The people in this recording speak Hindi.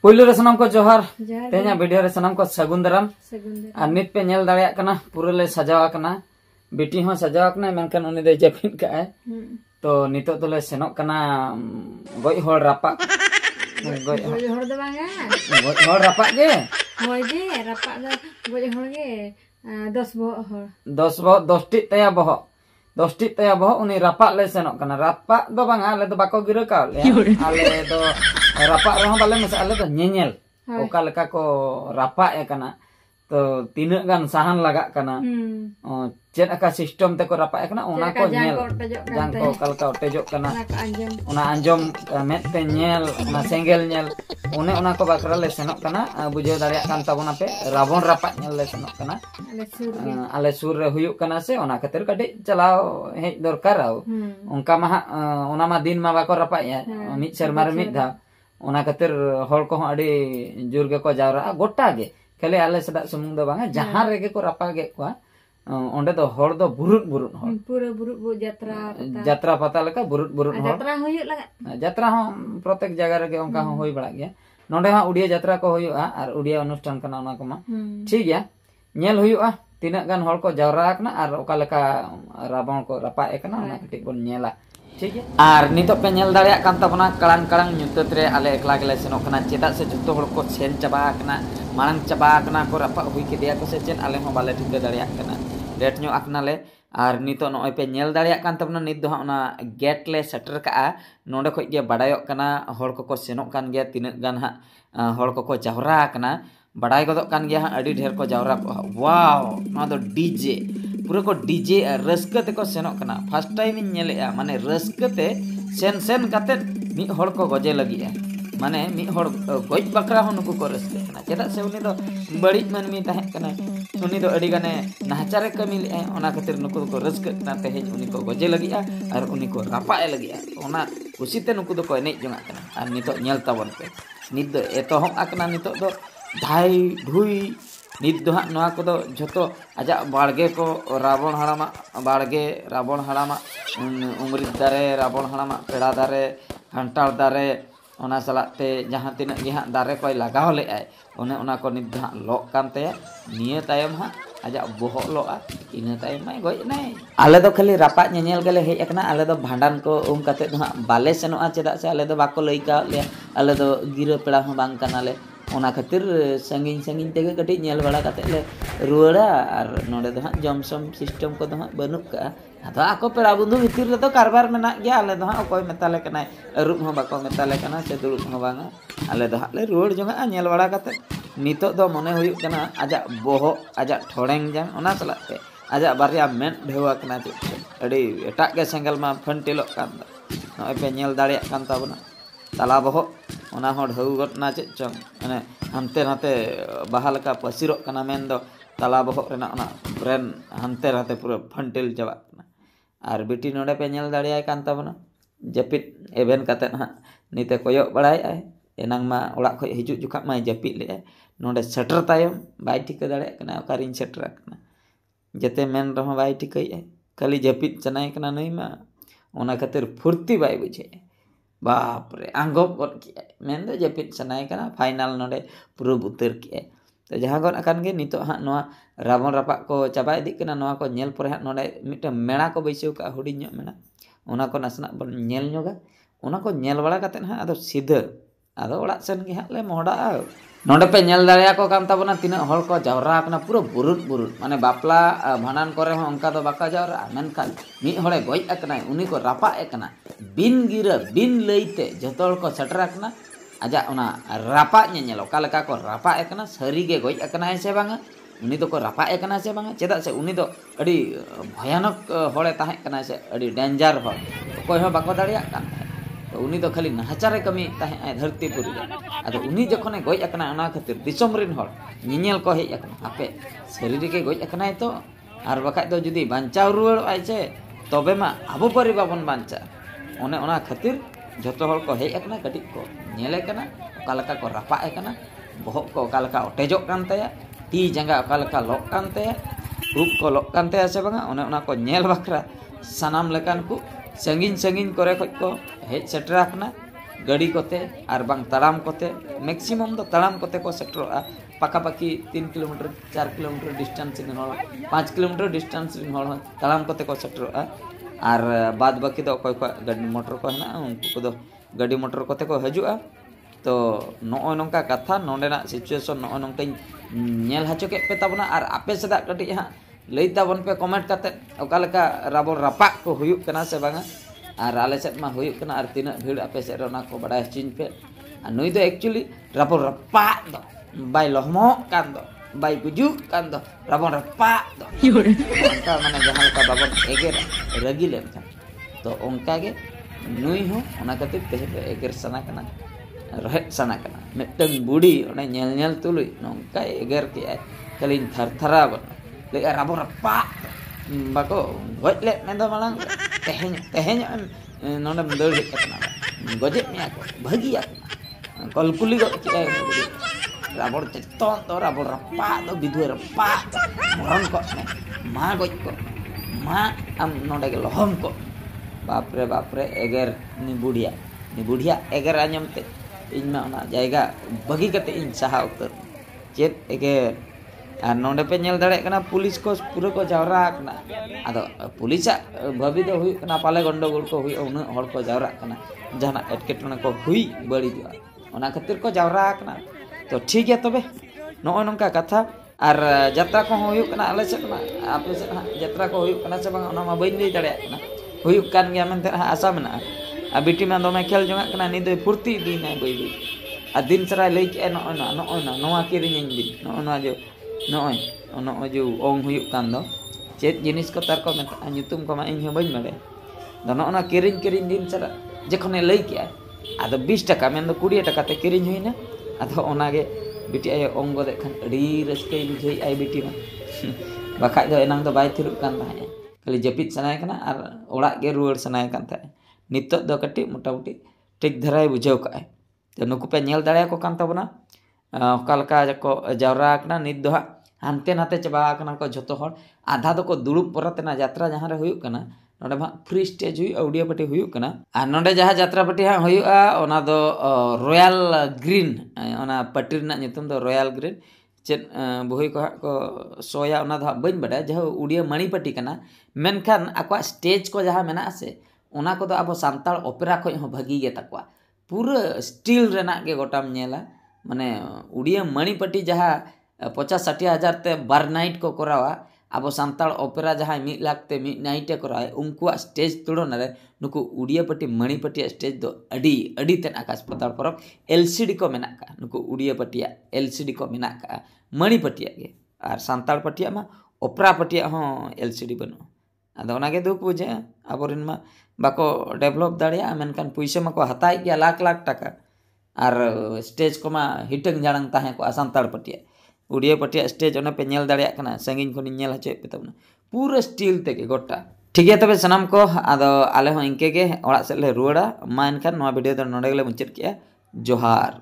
पुइलो रे सनम को जोहार जोहार तेना वीडियो रे सनम को सगुन दाराम और नित पे नेल दाड़िया कना पूरा ले सजावा कना बेटी हो सजावा कना मेनकन उनी दे जपिन का है तो नितो तो ले सेनोक कना गोय होड़ रापा गोय होड़ दो बांगा गोय होड़ रापा गे होय गे रापा दा गोय होड़ गे 10 बो होड़ 10 टी तया बहो 10 टी तया बहो उनी रापा ले सेनोक कना रापा दो बांगा आले दो बाको गिरो का आले दो रापा रहो बाले मसा आले दो नyenyel ओका लेका को रापा ए कना तो तीना गान साहन लगा कना चेद अका सिस्टम ते को रापा ए कना ओना को नेल जांग को कलका ओटेजो कना ओना अंजम मेत पे नेल ओना सेंगेल नेल ओने ओना को बाकरा ले सेनोक कना बुझे दाड़िया कान ताबोना पे रावण रापा नेल ले सेनोक कना आले सुर रे हुयुक कना से ओना खातिर कटि चलाव हेज दरकार ओंका मा ओना मा दिन मा बाको रापा या मिद शर्मा रे मिद धा ओना खातिर हर को अडी जोर गे को जावरा गोटा गे खाली आले सदा सुमुंग दो बांगा जहां रेगे को रापा गे को ओंडे दो हर दो बुरुट बुरुट हर पूरा बुरुट बु जात्रा पता लेका बुरुट बुरुट हर जात्रा होय लगा जात्रा हो प्रत्येक जगह रे ओंका हो होय बड़ा गया नोंडे हा उड़िया जात्रा को होयुआ और उड़िया अनुष्ठान कना ओना को मा ठीक गया नेल होयुआ तीना गान हर को जावरा कना और ओका लेका रावण को रापा ए कना ओना कटि बोन नेला ठीक है और नितो पे नेल दाड़िया कान ताबना कलांग कलांग nyutat रे आले एकला गेले सेनोक कना चेदा से जतो हर को सेन चाबा कना मांग चाबा कना को रापा हुई के दिया को से चेन आले हो बाले ठिक दाड़िया कना लेट ᱧᱚᱜ akna ले और नितो नय पे नेल दाड़िया कान ताबना नित दो ओना गेट ले सेटर का नोंडे खय गे बाडायक कना हर को सेनोक कान गया तिना गान हा हर को जावरा कना बाडाय गदक कान गया अडी ढेर को जावरा वाओ नो दो डीजे पूरा को डीजे रस्क ते को सेनोक कना फर्स्ट टाइम इन नेलेआ माने रस्क ते सेन सेन काते मी हर को गजे लगी माने मी हर गोज बकरा हो नुको को रस्क कना चेदा से उनी दो बड़ी मनमी ताहे कना उनी दो अडी गाने नाचारे कमी ले ओना खातिर नुको को रस्क कना ते हेज उनी को गजे लगी और उनी को रापा ए लगी ओना खुशीते नुको दो को एने जंगा कना और नितो नेल ताबन पे नित दो एतो हम आकना नितो दो धाई ढुई नित दो हाँ नवा को दो झतो आजा बाड़गे को रावण हड़ामा बाड़गे रावण हड़ामा उमरी दारे रावण हड़ामा पेड़ा दारे हंटार दारे ओना सलाते जहाँ तिना गे हाँ दारे कोई लगाव ले आए ओने ओना को नित हाँ लोक कानते निये तायम हाँ आजा बोहक लोआ इना तायम माय गोय नाय आले दो खाली रापा ñeñel गेले हेज अकना आले दो भांडान को काते दो हाँ बाले सेनोआ चेदा से आले दो बाको लई का ले आले दो गिरा पेड़ा हो बांग कानाले ओना खातिर संगिन संगिन तेगे कटी नेल बड़ा काते ले रुवाड़ा और नोडे दो हाँ जमसम सिस्टम को दो हाँ बनुक का अदो आको पेड़ा बुंदु भितिर रे तो कारबार मेना गया आले दो हाँ ओकोय मेताले कनाय रूप हो बाको मेताले कना से दुरुप हो बांगा आले दो हाँ ले रुवाड़ जोंगा नेल बड़ा काते नितो दो मने हुयुक कना आजा बोहो आजा ठोड़ेंग जान ओना चलाते आजा बारिया मेन ढेवा कना चे अडी एटा के सेंगल मा फंटिलोक कान नय पे नेल दाड़िया कान ताबना तला बोहो ओना हो ढौ गटना चे चंग माने हनते नाते बहाल का पसिरोक कना मेन दो तला बोहो रेना ओना ब्रेन हनते नाते पूरा फंटिल जावा और बेटी नोडे पे नेल दाड़िया कान ताबना जपित एवेन काते ना निते कोयक बड़ाय आय एनांग मा ओड़ा खय हिजुक जुखा मा जपित ले नोडे सेटर तायम बाय ठिका दाड़े कना ओकारिन सेटर कना जते मेन रहो बाय ठिकय खाली जपित चनाय कना नई मा ओना खातिर फुर्ती बाय बुझे बाप रे आंगोप गट के मेन दो जपित चनाय कना फाइनल नोडे पूरा बुतर के तो जहां गन अकान गे नितो हा नोआ रावण रापा को चाबा इदी कना नोआ को नेल पर हा नोडे मिटे मेणा को बैसेव का हुडिन ᱧᱚᱜ मेणा ओना को नासना बन नेल ᱧᱚᱜा ओना को नेल बड़ा काते हा आदो सीधा आदो ओड़ा सेन गे हा ले मोहडा नोडे पे नेल दाड़िया को काम ताबना तिना हर को जावरा कना पूरा बुरुट बुरुट माने बापला भांडान करे हो onka दो बाका जावरा मेनखान मी हड़े गोज अकना उनी को रापा एकना बिन गिरा बिन लईते जतो हर को सेटर अकना आजा ओना रापा ñeñel ओका लेका को रापा एकना सरी गे गोज अकना से बांगा उनी तो को रापा एकना से बांगा चेदा से उनी तो अडी भयानक हड़े ताहे कना से अडी डेंजर हो कोई हो बाको दाड़िया कान तो उनी तो खाली नाचारे कमी ताहे धरती पुरी आदो उनी जखने गोज अकना ओना खातिर दिसम रिन हड़ ñeñel को हेज अकना आपे शरीर के गोज अकना तो आर बखाय तो जुदी बांचाव रुवाड़ आय छे तबे मा आबो परि बाबन बांचा ओने ओना खातिर जतो हड़ को हेज अकना कटी को नेले कना ओका लेका को रापा एकना बोहक को ओका लेका ओटेजोक कान तया ती जंगा ओका लेका लोक कान तया रूप को लोक कान तया से बांगा ओने ओना को नेल बखरा सनाम लेकान को संगिन संगिन करे खज को हेज सेटर अकना गाड़ी कोते और बांग ताड़ाम कोते मैक्सिमम दो ताड़ाम कोते को सेक्टरोआ पाखापाखि 3 किलोमीटर 4 किलोमीटर डिस्टेंस इन हॉल 5 किलोमीटर डिस्टेंस इन हॉल ताड़ाम कोते को सेक्टरोआ और बाद बाकी दो कोई को गाड़ी मोटर को है उनको दो गाड़ी मोटर कोते को हजुआ तो नॉय नोंका कथा नोंडेना सिचुएशन नॉय नोंका नेल हाचो के पे ताबना और आपे सदा कटी हां लई ताबन पे कमेंट काते ओका लेका राबो रापा को हुयुक कना से बांगा और आले सेट मा हुयुक कना और तीना भीड़ आपे से रोना को बड़ा चिन पे नुई दो एक्चुअली राबो रपा दो बाय लहमो कान दो बाय गुजु कान दो राबो रपा दो उनका माने जहां का बाबन एगेर रगी लेन था तो उनका के नुई हो ओना खातिर ते एगेर सना कना रहेट सना कना मिटंग बुड़ी ओने नेल नेल तुलुई नोंका एगेर के कलिन थरथरा बन ले राबो रपा बाको गoj ले मेंदो मालांग तेहेñ नोंडे दौड़ हेज कतना गजे मिया को भागिया कलकुली गो के राबड़ चेतन तो राबड़ रपा दो विधुए रपा मरण को मा गoj को मा am नोंडे के लहम को बाप रे एगर नि बुढ़िया एगर आंजम ते इन मा ओना जायगा बगी कते इन साहा उतर चेत एगर और नोंडे पे नेल दाड़े कना पुलिस को पूरा को जावरा कना आदो पुलिस भाभी दो हुई कना पाले गंडगोल को हुई उन हड़ को जावरा कना जहाना एटकेटने को हुई बड़ी जो ओना खातिर को जावरा कना तो ठीक है तबे नोय नोंका कथा और यात्रा को हुई कना आले से कना आपे से यात्रा को हुई कना से बांग ओना मा बइन लई दाड़े कना हुई कान गया मेनते आशा मेना आ बिटी मा दोमे खेल जोंगा कना नि दो फुर्ती दिन है बई आ दिन सरा लई के नोय ना नोवा किरिñ दिन नोय जो नोय जो ओंग हुयुक कान दो चेत जिनिस को तार को मेता nyutum को मा इन बइन बाड़े दो नोना किरिñ दिन सरा जखने लई के आदो 20 टाका मेन दो 20 टाका ते किरिñ हुइना आदो ओना गे बिटी आय ओंग गोदे खान अडी रस्के बुझाई आई बिटी मा बाखा दो एनांग दो बाय थिरुक कान ताहे खाली जपित सनाय कना और ओड़ा गे रुवाड़ सनाय कान ताहे नित्तो दो कटी मोटामुटी ठीक धराय बुझाव का तो नुकु पे नेल दाड़े को कान ताबना ओकालका को जावरा कना नित दो हानते नाते चबा कना को जतो हर आधा दो को दुड़ुब परतेना यात्रा जहां रे हुयुक कना नोडे मा फ्री स्टेज हुई ऑडियो पार्टी हुयुक कना आ नोडे जहां यात्रा पार्टी हा हुयुआ ओना दो रॉयल ग्रीन ओना पार्टी रना nyutum दो रॉयल ग्रीन चेत बही को सोया ओना दो बइन बडा जहां उड़िया मणि पार्टी कना मेनखान आको स्टेज को जहां मेना से ओना को दो अब सांताल ओपेरा खय हो भागी गे तकवा पूरा स्टील रेना के गोटाम नेला माने उड़िया मणिपट्टी जहाँ 50-60 हज़ार ते बार नाइट को करावा अब सांताल ओपेरा जहाँ 1 लाख ते 1 नाइट कराए उनको स्टेज तुलना रे नुकु उड़िया पट्टी मणिपट्टी स्टेज दो अडी तेन आकाश पताल परब एलसीडी को मेना का नुकु उड़िया पट्टिया एलसीडी को मेना का मणिपट्टिया के और सांताल पट्टिया मा ओपेरा पट्टिया हो एलसीडी बनो आदो ओना गे दुख बुझे आबोरिन मा बाको डेवलप दाड़िया मेनकान पैसा मा को हताय गया लाख टाका और स्टेज को मा हिटंग जाड़ंग ताहे को सांताल पट्टिया उड़िया पट्टिया स्टेज ओना पे नेल दाड़िया कना संगिन को नेल हचे पे तबना पूरा स्टील ते के गोटा ठीक है तबे सनाम को आदो आले हो इनके के ओड़ा से ले रुवाड़ा मा एनखान नोआ वीडियो दो नोडे गेले मुचाद किया जोहार।